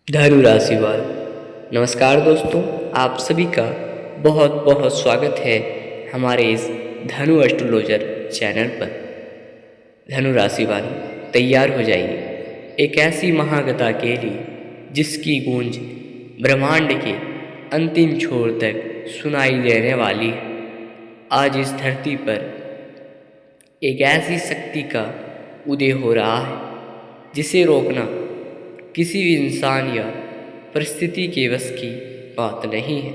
धनु राशि वालों, नमस्कार दोस्तों। आप सभी का बहुत बहुत स्वागत है हमारे इस धनु एस्ट्रोलॉजर चैनल पर। धनु राशि वालों, तैयार हो जाइए एक ऐसी महाकथा के लिए जिसकी गूंज ब्रह्मांड के अंतिम छोर तक सुनाई देने वाली है। आज इस धरती पर एक ऐसी शक्ति का उदय हो रहा है जिसे रोकना किसी भी इंसान या परिस्थिति के वश की बात नहीं है।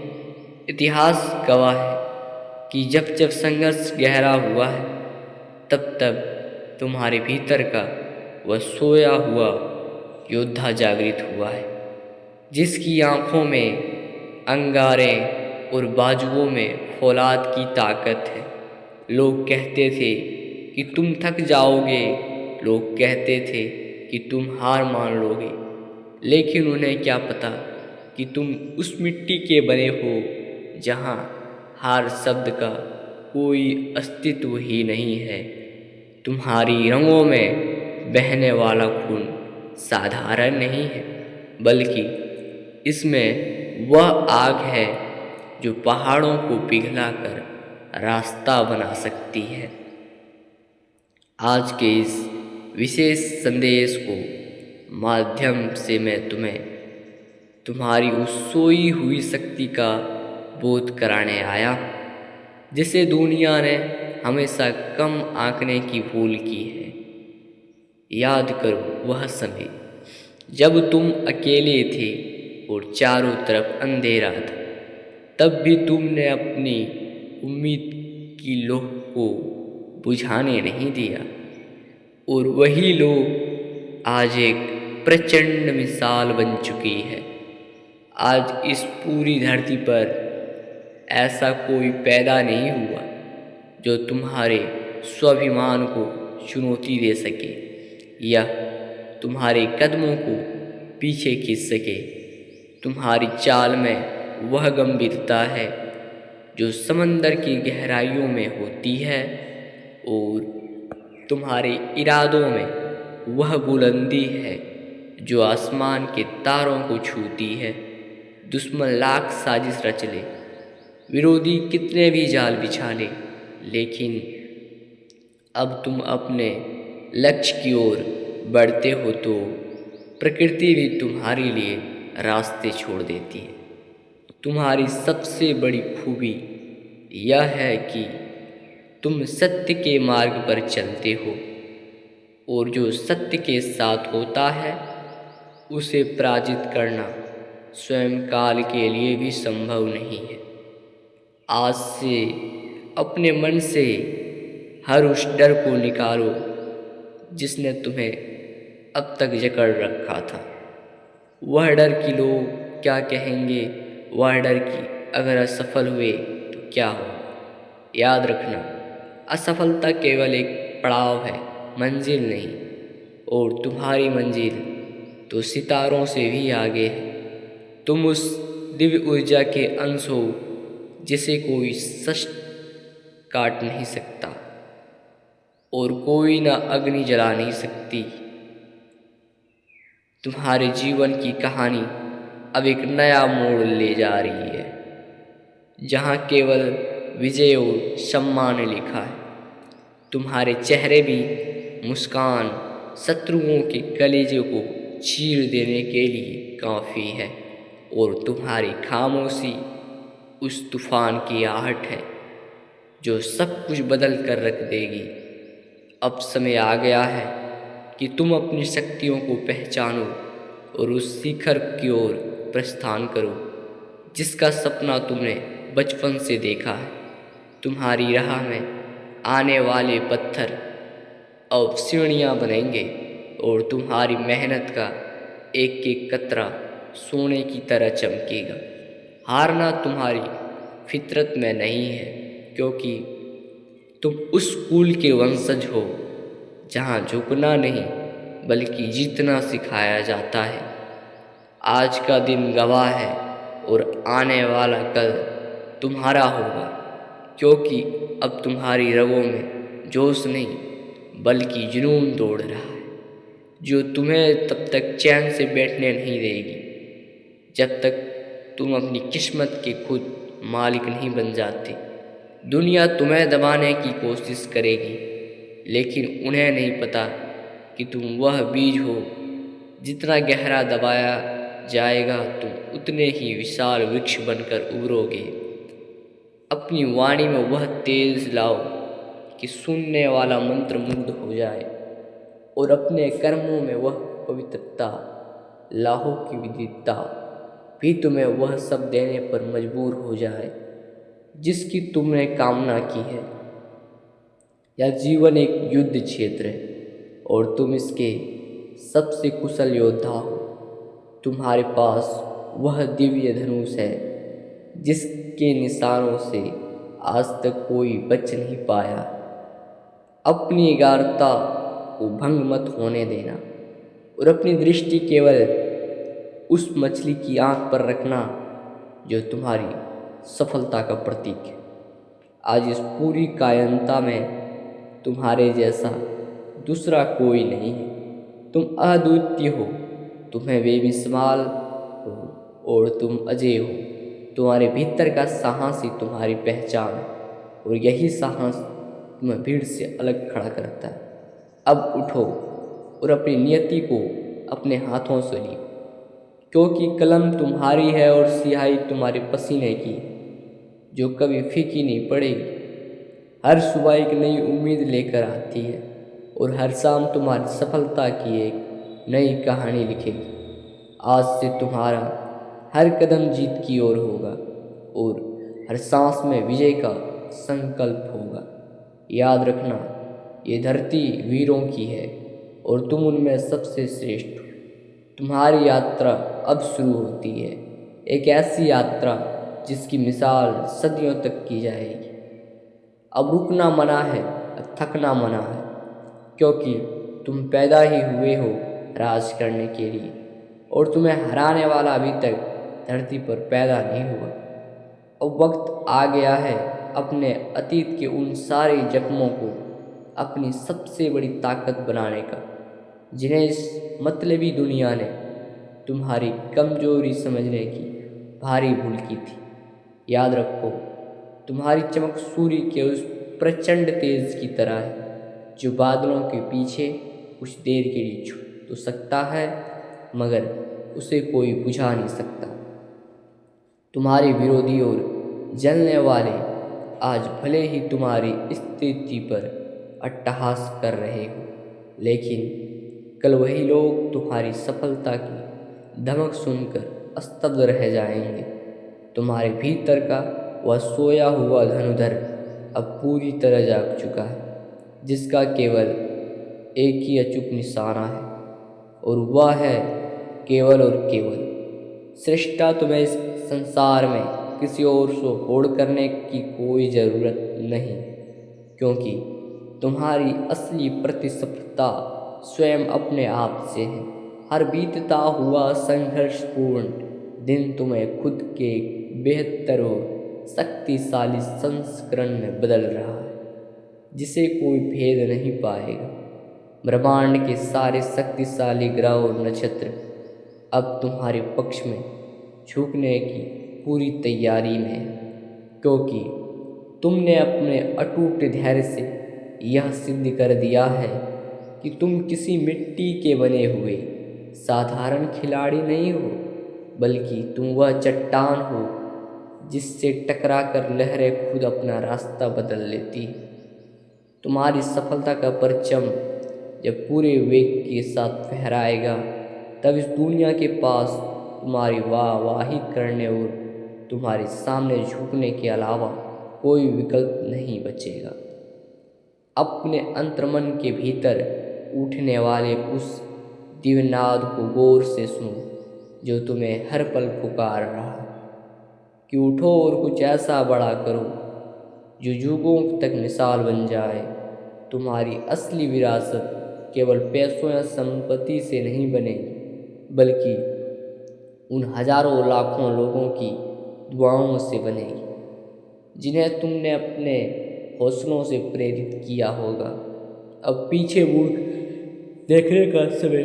इतिहास गवाह है कि जब जब संघर्ष गहरा हुआ है तब तब तुम्हारे भीतर का वह सोया हुआ योद्धा जागृत हुआ है, जिसकी आंखों में अंगारे और बाजुओं में फौलाद की ताकत है। लोग कहते थे कि तुम थक जाओगे, लोग कहते थे कि तुम हार मान लोगे, लेकिन उन्हें क्या पता कि तुम उस मिट्टी के बने हो जहाँ हार शब्द का कोई अस्तित्व ही नहीं है। तुम्हारी रंगों में बहने वाला खून साधारण नहीं है, बल्कि इसमें वह आग है जो पहाड़ों को पिघलाकर रास्ता बना सकती है। आज के इस विशेष संदेश को माध्यम से मैं तुम्हें तुम्हारी उस सोई हुई शक्ति का बोध कराने आया जिसे दुनिया ने हमेशा कम आंकने की भूल की है। याद करो वह समय जब तुम अकेले थे और चारों तरफ अंधेरा था। तब भी तुमने अपनी उम्मीद की लौं को बुझाने नहीं दिया, और वही लौ आज एक प्रचंड मिसाल बन चुकी है। आज इस पूरी धरती पर ऐसा कोई पैदा नहीं हुआ जो तुम्हारे स्वाभिमान को चुनौती दे सके या तुम्हारे कदमों को पीछे खींच सके। तुम्हारी चाल में वह गंभीरता है जो समंदर की गहराइयों में होती है, और तुम्हारे इरादों में वह बुलंदी है जो आसमान के तारों को छूती है। दुश्मन लाख साजिश रच ले, विरोधी कितने भी जाल बिछा ले, लेकिन अब तुम अपने लक्ष्य की ओर बढ़ते हो तो प्रकृति भी तुम्हारे लिए रास्ते छोड़ देती है। तुम्हारी सबसे बड़ी खूबी यह है कि तुम सत्य के मार्ग पर चलते हो, और जो सत्य के साथ होता है उसे पराजित करना स्वयं काल के लिए भी संभव नहीं है। आज से अपने मन से हर उस डर को निकालो जिसने तुम्हें अब तक जकड़ रखा था। वह डर कि लोग क्या कहेंगे, वह डर कि अगर असफल हुए तो क्या हो। याद रखना, असफलता केवल एक पड़ाव है, मंजिल नहीं, और तुम्हारी मंजिल तो सितारों से भी आगे है। तुम उस दिव्य ऊर्जा के अंश हो जिसे कोई सच काट नहीं सकता और कोई ना अग्नि जला नहीं सकती। तुम्हारे जीवन की कहानी अब एक नया मोड़ ले जा रही है, जहाँ केवल विजय और सम्मान लिखा है। तुम्हारे चेहरे भी मुस्कान शत्रुओं के कलेजे को चीर देने के लिए काफ़ी है, और तुम्हारी खामोशी उस तूफान की आहट है जो सब कुछ बदल कर रख देगी। अब समय आ गया है कि तुम अपनी शक्तियों को पहचानो और उस शिखर की ओर प्रस्थान करो जिसका सपना तुमने बचपन से देखा है। तुम्हारी राह में आने वाले पत्थर अब सीढ़ियाँ बनेंगे, और तुम्हारी मेहनत का एक एक कतरा सोने की तरह चमकेगा। हारना तुम्हारी फितरत में नहीं है, क्योंकि तुम उस कुल के वंशज हो जहाँ झुकना नहीं बल्कि जीतना सिखाया जाता है। आज का दिन गवाह है और आने वाला कल तुम्हारा होगा, क्योंकि अब तुम्हारी रगों में जोश नहीं बल्कि जुनून दौड़ रहा है जो तुम्हें तब तक चैन से बैठने नहीं देगी जब तक तुम अपनी किस्मत के खुद मालिक नहीं बन जाते। दुनिया तुम्हें दबाने की कोशिश करेगी, लेकिन उन्हें नहीं पता कि तुम वह बीज हो। जितना गहरा दबाया जाएगा तुम उतने ही विशाल वृक्ष बनकर उभरोगे। अपनी वाणी में वह तेज लाओ कि सुनने वाला मंत्रमुग्ध हो जाए, और अपने कर्मों में वह पवित्रता लाहो की विदिता भी तुम्हें वह सब देने पर मजबूर हो जाए जिसकी तुमने कामना की है। यह जीवन एक युद्ध क्षेत्र है और तुम इसके सबसे कुशल योद्धा हो। तुम्हारे पास वह दिव्य धनुष है जिसके निशानों से आज तक कोई बच नहीं पाया। अपनी एकाग्रता को भंग मत होने देना और अपनी दृष्टि केवल उस मछली की आंख पर रखना जो तुम्हारी सफलता का प्रतीक है। आज इस पूरी कायनता में तुम्हारे जैसा दूसरा कोई नहीं है। तुम अद्वितीय हो, तुम्हें बेमिसाल हो और तुम अजय हो। तुम्हारे भीतर का साहस ही तुम्हारी पहचान है और यही साहस तुम्हें भीड़ से अलग खड़ा करता है। अब उठो और अपनी नियति को अपने हाथों से लियो, क्योंकि कलम तुम्हारी है और स्याही तुम्हारे पसीने की, जो कभी फीकी नहीं पड़ेगी। हर सुबह एक नई उम्मीद लेकर आती है और हर शाम तुम्हारी सफलता की एक नई कहानी लिखेगी। आज से तुम्हारा हर कदम जीत की ओर होगा और हर सांस में विजय का संकल्प होगा। याद रखना, ये धरती वीरों की है और तुम उनमें सबसे श्रेष्ठ हो। तुम्हारी यात्रा अब शुरू होती है, एक ऐसी यात्रा जिसकी मिसाल सदियों तक की जाएगी। अब रुकना मना है, अब थकना मना है, क्योंकि तुम पैदा ही हुए हो राज करने के लिए और तुम्हें हराने वाला अभी तक धरती पर पैदा नहीं हुआ। अब वक्त आ गया है अपने अतीत के उन सारे जख्मों को अपनी सबसे बड़ी ताकत बनाने का, जिन्हें इस मतलबी दुनिया ने तुम्हारी कमजोरी समझने की भारी भूल की थी। याद रखो, तुम्हारी चमक सूर्य के उस प्रचंड तेज की तरह है जो बादलों के पीछे कुछ देर के लिए छुप तो सकता है, मगर उसे कोई बुझा नहीं सकता। तुम्हारे विरोधी और जलने वाले आज भले ही तुम्हारी स्थिति पर अट्टहास कर रहे हो, लेकिन कल वही लोग तुम्हारी सफलता की धमक सुनकर स्तब्ध रह जाएंगे। तुम्हारे भीतर का वह सोया हुआ धनुधर अब पूरी तरह जाग चुका है, जिसका केवल एक ही अचूक निशाना है और वह है केवल और केवल सृष्टा। तुम्हें इस संसार में किसी और से होड़ करने की कोई ज़रूरत नहीं, क्योंकि तुम्हारी असली प्रतिस्पर्धा स्वयं अपने आप से है। हर बीतता हुआ संघर्षपूर्ण दिन तुम्हें खुद के बेहतर और शक्तिशाली संस्करण में बदल रहा है, जिसे कोई भेद नहीं पाएगा। ब्रह्मांड के सारे शक्तिशाली ग्रह और नक्षत्र अब तुम्हारे पक्ष में झुकने की पूरी तैयारी में है, क्योंकि तुमने अपने अटूट धैर्य से यह सिद्ध कर दिया है कि तुम किसी मिट्टी के बने हुए साधारण खिलाड़ी नहीं हो, बल्कि तुम वह चट्टान हो जिससे टकराकर लहरें खुद अपना रास्ता बदल लेती। तुम्हारी सफलता का परचम जब पूरे वेग के साथ फहराएगा, तब इस दुनिया के पास तुम्हारी वाहवाही करने और तुम्हारे सामने झुकने के अलावा कोई विकल्प नहीं बचेगा। अपने अंतर्मन के भीतर उठने वाले उस दिव्यनाद को गौर से सुनो, जो तुम्हें हर पल पुकार रहा है कि उठो और कुछ ऐसा बड़ा करो जो युगों तक मिसाल बन जाए। तुम्हारी असली विरासत केवल पैसों या संपत्ति से नहीं बनेगी, बल्कि उन हजारों लाखों लोगों की दुआओं से बनेगी जिन्हें तुमने अपने हौसलों से प्रेरित किया होगा। अब पीछे मुड़ देखने का समय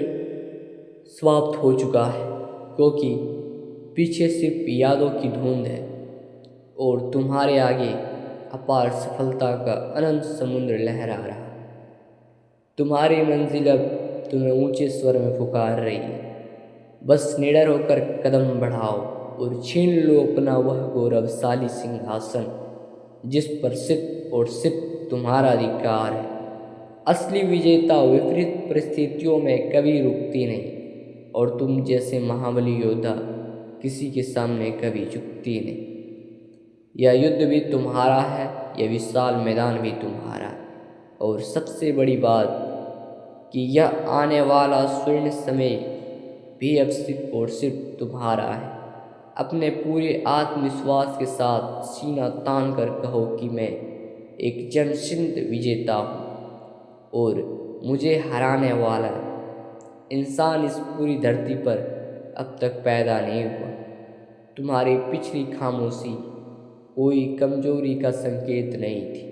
समाप्त हो चुका है, क्योंकि पीछे सिर्फ यादों की धुंध है और तुम्हारे आगे अपार सफलता का अनंत समुद्र लहरा रहा। तुम्हारी मंजिल अब तुम्हें ऊंचे स्वर में पुकार रही है। बस निडर होकर कदम बढ़ाओ और छीन लो अपना वह गौरवशाली सिंहासन जिस पर सिर्फ और सिर्फ तुम्हारा अधिकार है। असली विजेता विपरीत परिस्थितियों में कभी रुकती नहीं और तुम जैसे महाबली योद्धा किसी के सामने कभी झुकती नहीं। यह युद्ध भी तुम्हारा है, यह विशाल मैदान भी तुम्हारा है और सबसे बड़ी बात कि यह आने वाला स्वर्ण समय भी अब सिर्फ और सिर्फ तुम्हारा है। अपने पूरे आत्मविश्वास के साथ सीना तान कर कहो कि मैं एक जमशिंद विजेता हूँ और मुझे हराने वाला इंसान इस पूरी धरती पर अब तक पैदा नहीं हुआ। तुम्हारी पिछली खामोशी कोई कमजोरी का संकेत नहीं थी,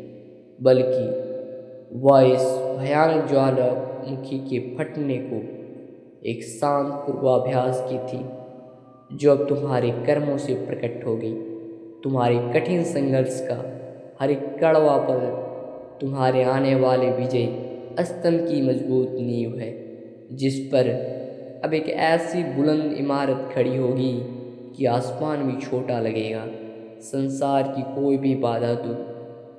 बल्कि वह इस भयानक ज्वालामुखी के फटने को एक शांत पूर्वाभ्यास की थी जो अब तुम्हारे कर्मों से प्रकट हो गई। तुम्हारे कठिन संघर्ष का हर एक कड़वा पल तुम्हारे आने वाले विजय स्तंभ की मजबूत नींव है जिस पर अब एक ऐसी बुलंद इमारत खड़ी होगी कि आसमान भी छोटा लगेगा। संसार की कोई भी बाधा दूर,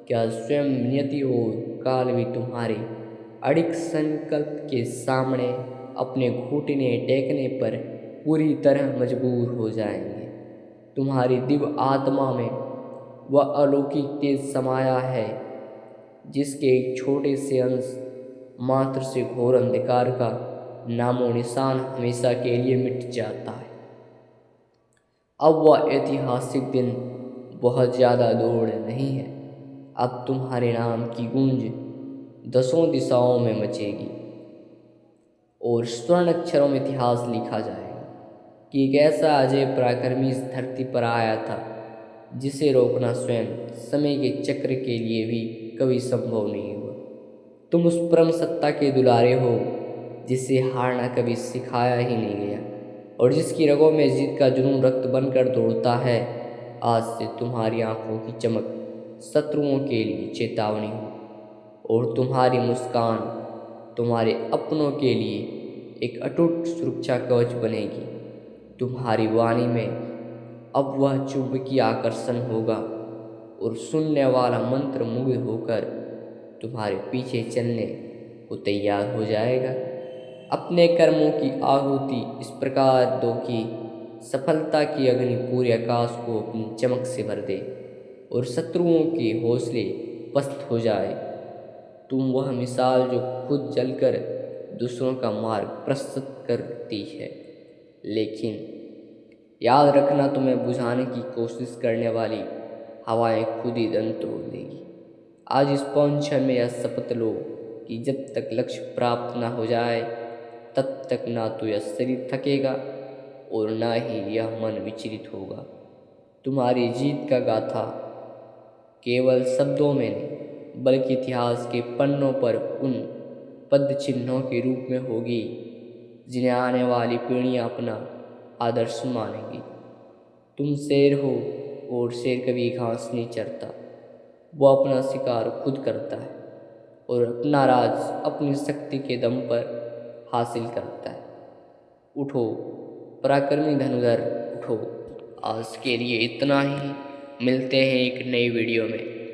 क्या स्वयं नियति और काल भी तुम्हारे अड़िग संकल्प के सामने अपने घुटने टेकने पर पूरी तरह मजबूर हो जाएंगे। तुम्हारी दिव्य आत्मा में वह अलौकिक तेज समाया है जिसके एक छोटे से अंश मात्र से घोर अंधकार का नामो निशान हमेशा के लिए मिट जाता है। अब वह ऐतिहासिक दिन बहुत ज़्यादा दूर नहीं है। अब तुम्हारे नाम की गूंज दसों दिशाओं में मचेगी और स्वर्ण अक्षरों में इतिहास लिखा जाएगा कि एक ऐसा अजय पराक्रमी इस धरती पर आया था जिसे रोकना स्वयं समय के चक्र के लिए भी कभी संभव नहीं हुआ। तुम उस परम सत्ता के दुलारे हो जिसे हारना कभी सिखाया ही नहीं गया और जिसकी रगों में जीत का जुनून रक्त बनकर दौड़ता है। आज से तुम्हारी आंखों की चमक शत्रुओं के लिए चेतावनी हो और तुम्हारी मुस्कान तुम्हारे अपनों के लिए एक अटूट सुरक्षा कवच बनेगी। तुम्हारी वाणी में अब वह चुंबकीय आकर्षण होगा और सुनने वाला मंत्र मुग्ध होकर तुम्हारे पीछे चलने को तैयार हो जाएगा। अपने कर्मों की आहुति इस प्रकार दो कि सफलता की अग्नि पूरे आकाश को अपनी चमक से भर दे और शत्रुओं के हौसले पस्त हो जाए। तुम वह मिसाल जो खुद जलकर दूसरों का मार्ग प्रशस्त करती है, लेकिन याद रखना तुम्हें बुझाने की कोशिश करने वाली हवाएं खुद ही दम तोड़ देगी। आज इस पौन क्षण में यह शपथ लो कि जब तक लक्ष्य प्राप्त न हो जाए तब तक ना तो यह शरीर थकेगा और ना ही यह मन विचलित होगा। तुम्हारी जीत का गाथा केवल शब्दों में नहीं बल्कि इतिहास के पन्नों पर उन पद चिन्हों के रूप में होगी जिन्हें आने वाली पीढ़ियां अपना आदर्श मानेंगी। तुम शेर हो और शेर कभी घास नहीं चरता, वो अपना शिकार खुद करता है और अपना राज अपनी शक्ति के दम पर हासिल करता है। उठो पराक्रमी धनुधर, उठो। आज के लिए इतना ही। मिलते हैं एक नई वीडियो में।